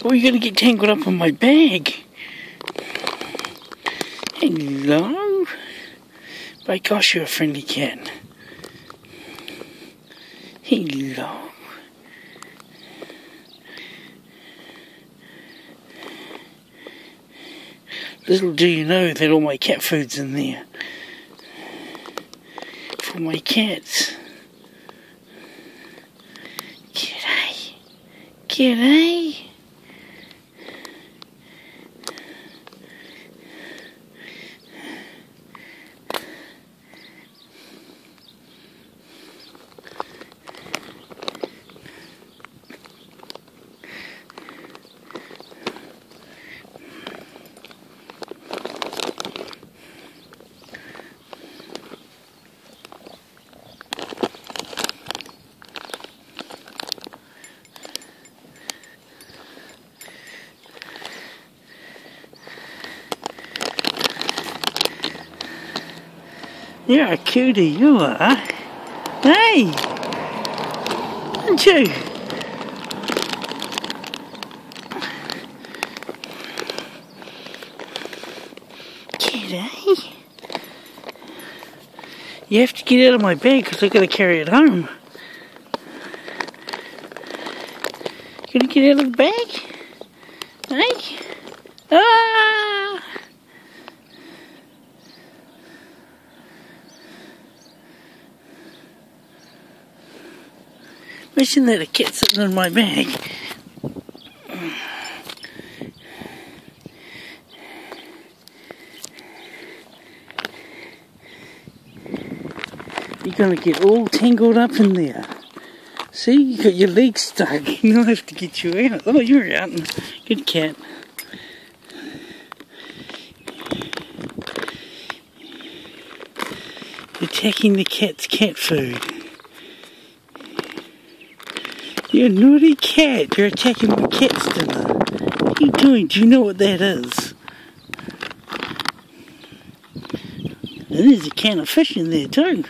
Before you're going to get tangled up in my bag. Hello? By gosh, you're a friendly cat. Hello? Little do you know that all my cat food's in there. For my cats. G'day. G'day. You're a cutie, you are. Hey! Aren't you? G'day. You have to get out of my bag because I've got to carry it home. You gonna get out of the bag? Hey? Ah! Imagine that a cat sitting in my bag. You're going to get all tangled up in there. See, you got your legs stuck. I'll have to get you out. Oh, you're out. Good cat. You're attacking the cat's cat food. You're a naughty cat. You're attacking my cat's dinner. What are you doing? Do you know what that is? And there's a can of fish in there too.